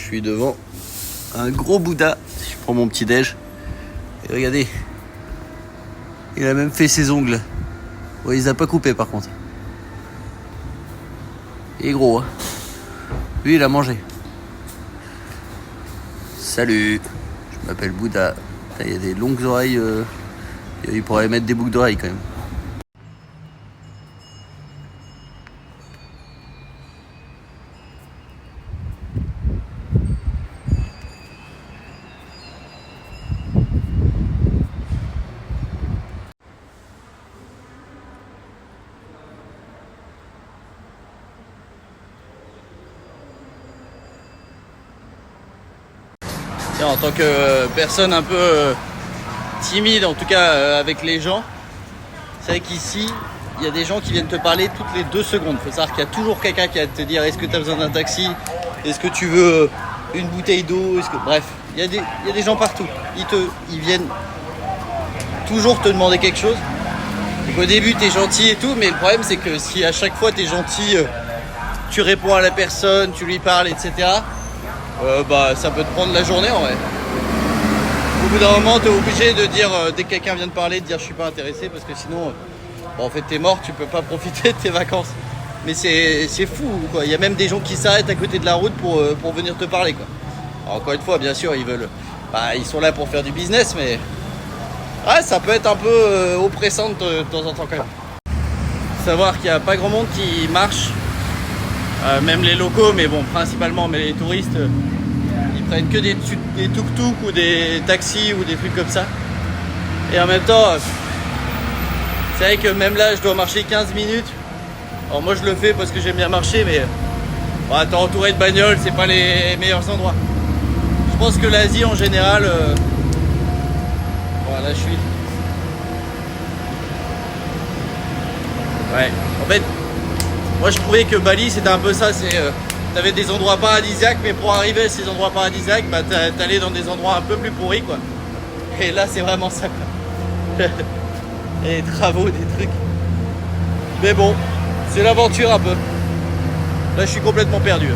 suis devant un gros Bouddha. Je prends mon petit déj. Et regardez, il a même fait ses ongles. Ouais, il les a pas coupés par contre. Il est gros, hein. Lui, il a mangé. Salut, je m'appelle Bouddha. Il y a des longues oreilles. Il pourrait mettre des boucles d'oreilles quand même. En tant que personne un peu timide, en tout cas avec les gens, c'est vrai qu'ici, il y a des gens qui viennent te parler toutes les 2 secondes. Il faut savoir qu'il y a toujours quelqu'un qui va te dire est-ce que tu as besoin d'un taxi, est-ce que tu veux une bouteille d'eau, bref, il y a des gens partout. Ils viennent toujours te demander quelque chose. Donc au début, tu es gentil et tout, mais le problème, c'est que si à chaque fois, tu es gentil, tu réponds à la personne, tu lui parles, etc., ça peut te prendre la journée en vrai. Au bout d'un moment, tu es obligé de dire, dès que quelqu'un vient te parler, de dire je suis pas intéressé, parce que sinon, en fait, t'es mort, tu peux pas profiter de tes vacances. Mais c'est fou, quoi. Il y a même des gens qui s'arrêtent à côté de la route pour venir te parler, quoi. Alors, encore une fois, bien sûr, ils sont là pour faire du business, mais ouais, ça peut être un peu oppressant de temps en temps quand même. Faut savoir qu'il n'y a pas grand monde qui marche. Même les locaux, mais bon, principalement, mais les touristes, ils prennent que des tuk-tuk ou des taxis ou des trucs comme ça. Et en même temps, c'est vrai que même là, je dois marcher 15 minutes. Alors moi, je le fais parce que j'aime bien marcher, mais t'es entouré de bagnoles, c'est pas les meilleurs endroits. Je pense que l'Asie, en général, voilà, je suis... Ouais, en fait... Moi je trouvais que Bali c'était un peu ça, t'avais des endroits paradisiaques, mais pour arriver à ces endroits paradisiaques, t'allais dans des endroits un peu plus pourris, quoi. Et là c'est vraiment ça, quoi. Et des travaux, des trucs. Mais bon, c'est l'aventure un peu. Là je suis complètement perdu.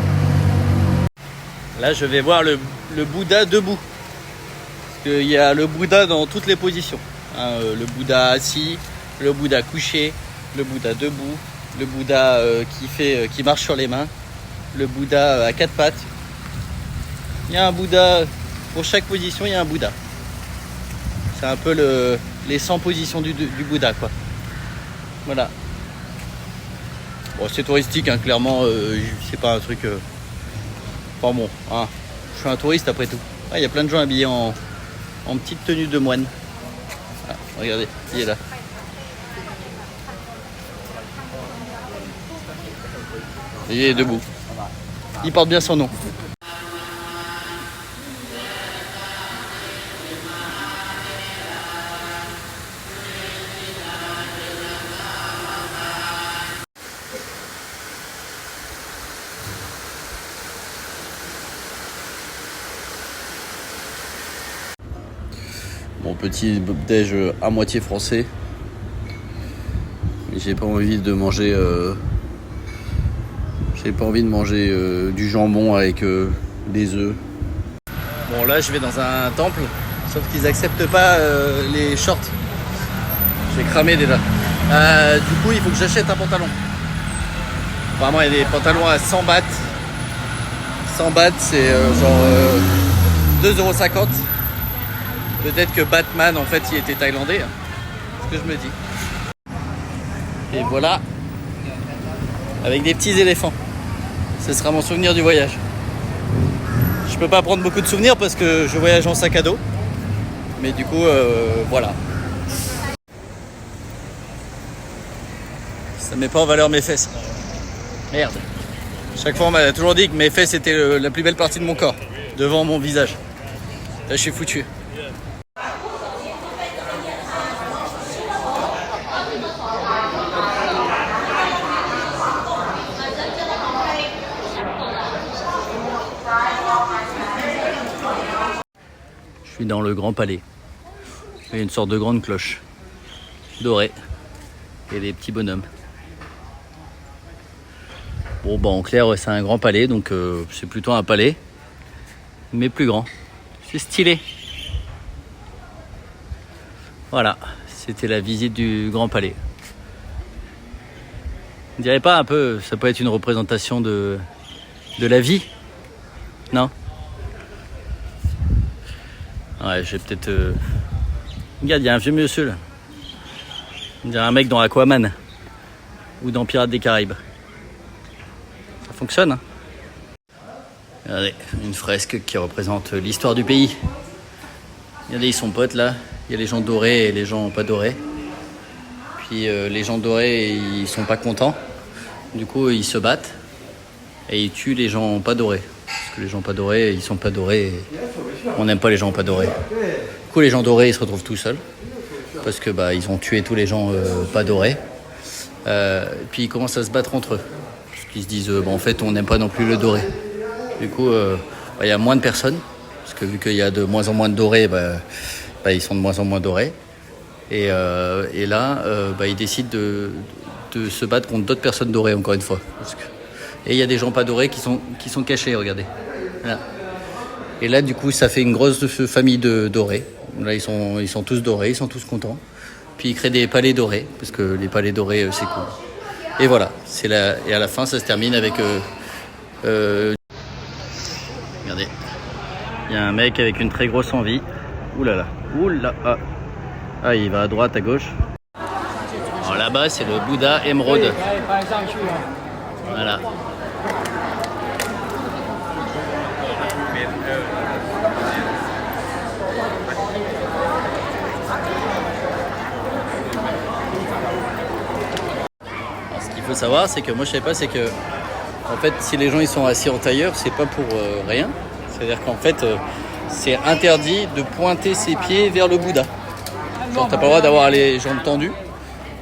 Là je vais voir le Bouddha debout. Parce qu'il y a le Bouddha dans toutes les positions. Le Bouddha assis, le Bouddha couché, le Bouddha debout. Le Bouddha qui marche sur les mains, le Bouddha à 4 pattes. Il y a un Bouddha, pour chaque position, il y a un Bouddha. C'est un peu les 100 positions du Bouddha, quoi. Voilà. Bon, c'est touristique, hein, clairement, c'est pas un truc... Enfin bon, hein, je suis un touriste après tout. Ah, il y a plein de gens habillés en petite tenue de moine. Ah, regardez, il est là. Il est debout. Il porte bien son nom. Mon petit déj à moitié français. J'ai pas envie de manger... J'ai pas envie de manger du jambon avec des œufs. Bon, là je vais dans un temple, sauf qu'ils acceptent pas les shorts. J'ai cramé déjà. Du coup, il faut que j'achète un pantalon. Apparemment, il y a des pantalons à 100 bahts. 100 bahts, c'est genre 2,50 €. Peut-être que Batman, en fait, il était thaïlandais. C'est ce que je me dis. Et voilà. Avec des petits éléphants. Ce sera mon souvenir du voyage. Je peux pas prendre beaucoup de souvenirs parce que je voyage en sac à dos. Mais du coup, voilà. Ça met pas en valeur mes fesses. Merde. Chaque fois, on m'a toujours dit que mes fesses étaient la plus belle partie de mon corps. Devant mon visage. Là, je suis foutu. Je suis dans le Grand Palais. Il y a une sorte de grande cloche dorée et des petits bonhommes. Bon, bah en clair, c'est un grand palais, donc c'est plutôt un palais. mais plus grand. C'est stylé. Voilà, c'était la visite du Grand Palais. On dirait pas un peu, ça peut être une représentation de la vie? Non? Ouais, j'ai peut-être... Regarde, il y a un vieux monsieur là. On dirait un mec dans Aquaman. Ou dans Pirates des Caraïbes. Ça fonctionne, hein? Regardez, une fresque qui représente l'histoire du pays. Regardez, ils sont potes là. Il y a les gens dorés et les gens pas dorés. Puis les gens dorés, ils sont pas contents. Du coup, ils se battent. Et ils tuent les gens pas dorés. Parce que les gens pas dorés, ils sont pas dorés. Et on n'aime pas les gens pas dorés. Du coup, les gens dorés, ils se retrouvent tout seuls. Parce que ils ont tué tous les gens pas dorés. Puis ils commencent à se battre entre eux. Parce qu'ils se disent, en fait, on n'aime pas non plus le doré. Du coup, il y a moins de personnes. Parce que vu qu'il y a de moins en moins de dorés, ils sont de moins en moins dorés. Et là, ils décident de se battre contre d'autres personnes dorées, encore une fois. Et il y a des gens pas dorés qui sont cachés, regardez. Voilà. Et là, du coup, ça fait une grosse famille de dorés. Là, ils sont tous dorés, ils sont tous contents. Puis ils créent des palais dorés, parce que les palais dorés, c'est cool. Et voilà, et à la fin, ça se termine avec... regardez, il y a un mec avec une très grosse envie. Ouh là là, ah, il va à droite, à gauche. Alors là-bas, c'est le Bouddha émeraude. Voilà. Alors, ce qu'il faut savoir, c'est que moi je savais pas, c'est que en fait, si les gens ils sont assis en tailleur, c'est pas pour rien. C'est-à-dire qu'en fait, c'est interdit de pointer ses pieds vers le Bouddha. Genre, t'as pas le droit d'avoir les jambes tendues,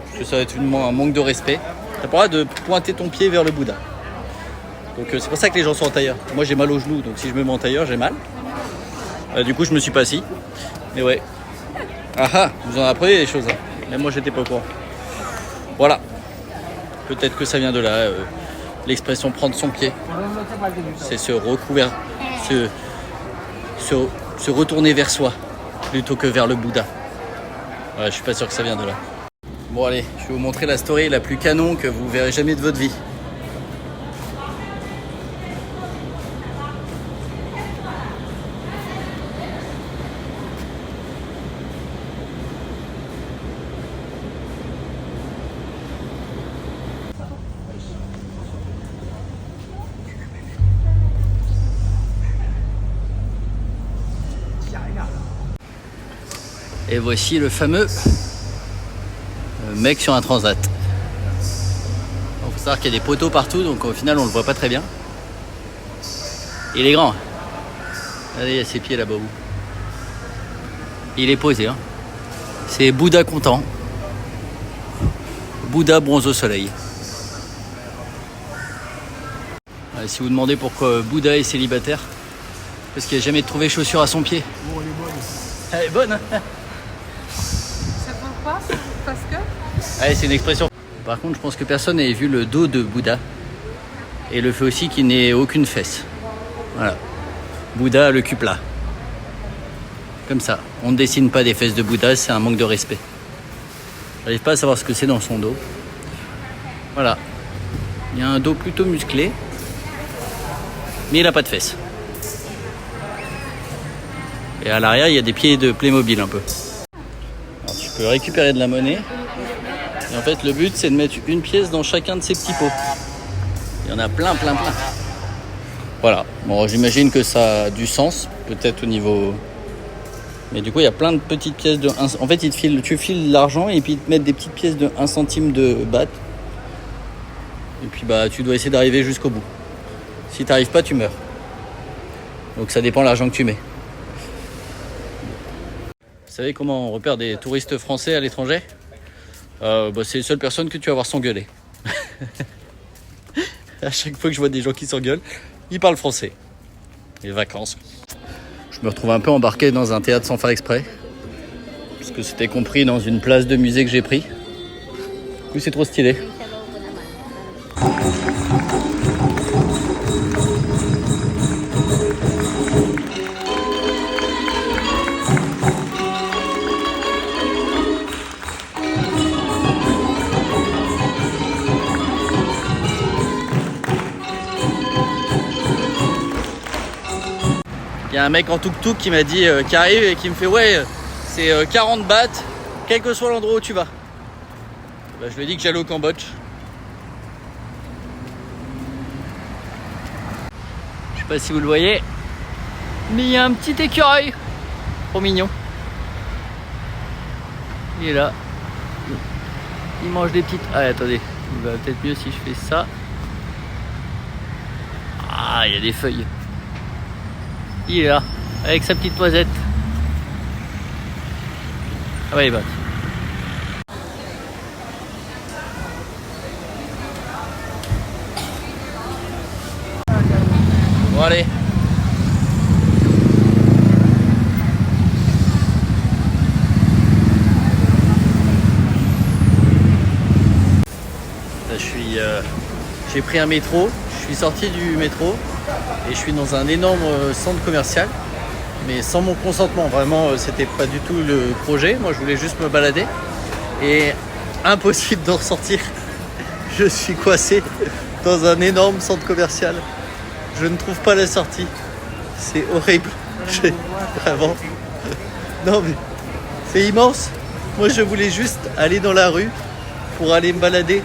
parce que ça va être un manque de respect. T'as pas le droit de pointer ton pied vers le Bouddha. Donc c'est pour ça que les gens sont en tailleur. Moi j'ai mal aux genoux, donc si je me mets en tailleur, j'ai mal. Du coup, je me suis pas assis. Mais ouais. Ah, vous en apprenez des choses. Hein. Même moi, j'étais pas au courant. Voilà. Peut-être que ça vient de là. L'expression prendre son pied. C'est se retourner vers soi plutôt que vers le Bouddha. Ouais, je suis pas sûr que ça vient de là. Bon allez, je vais vous montrer la story la plus canon que vous verrez jamais de votre vie. Et voici le fameux mec sur un transat. Il faut savoir qu'il y a des poteaux partout, donc au final on le voit pas très bien. Il est grand. Regardez, il y a ses pieds là-bas. Il est posé. Hein. C'est Bouddha content. Bouddha bronze au soleil. Si vous demandez pourquoi Bouddha est célibataire, parce qu'il n'a jamais trouvé chaussures à son pied. Bon, elle est bonne. Elle est bonne, hein. Ça te va pas parce que... Ouais, c'est une expression. Par contre, je pense que personne n'ait vu le dos de Bouddha. Et le fait aussi qu'il n'ait aucune fesse. Voilà. Bouddha a le cul plat. Comme ça. On ne dessine pas des fesses de Bouddha, c'est un manque de respect. J'arrive pas à savoir ce que c'est dans son dos. Voilà. Il y a un dos plutôt musclé. Mais il n'a pas de fesses. Et à l'arrière, il y a des pieds de Playmobil un peu. Alors, tu peux récupérer de la monnaie. Et en fait, le but, c'est de mettre une pièce dans chacun de ces petits pots. Il y en a plein. Voilà. Bon, j'imagine que ça a du sens, peut-être au niveau... Mais du coup, il y a plein de petites pièces de... En fait, tu files l'argent et puis ils te mettent des petites pièces de 1 centime de baht. Et puis, tu dois essayer d'arriver jusqu'au bout. Si tu n'arrives pas, tu meurs. Donc, ça dépend de l'argent que tu mets. Vous savez comment on repère des touristes français à l'étranger ? C'est les seules personnes que tu vas voir s'engueuler. À chaque fois que je vois des gens qui s'engueulent, ils parlent français. Les vacances. Je me retrouve un peu embarqué dans un théâtre sans faire exprès. Parce que c'était compris dans une place de musée que j'ai pris. Du coup, c'est trop stylé. y a un mec en tuk-tuk qui m'a dit, qui arrive et qui me fait ouais, c'est 40 bahts, quel que soit l'endroit où tu vas. Bah, je lui ai dit que j'allais au Cambodge. Je sais pas si vous le voyez, mais il y a un petit écureuil. Trop mignon. Il est là. Il mange des petites... Ah attendez, il va peut-être mieux si je fais ça. Ah, il y a des feuilles. Il est là, avec sa petite noisette. Ah ouais, il va. Bon allez. Là, j'ai pris un métro, je suis sorti du métro et je suis dans un énorme centre commercial, mais sans mon consentement. Vraiment, c'était pas du tout le projet. Moi, je voulais juste me balader et impossible d'en ressortir. Je suis coincé dans un énorme centre commercial. Je ne trouve pas la sortie. C'est horrible. Vraiment. Non mais c'est immense. Moi, je voulais juste aller dans la rue pour aller me balader.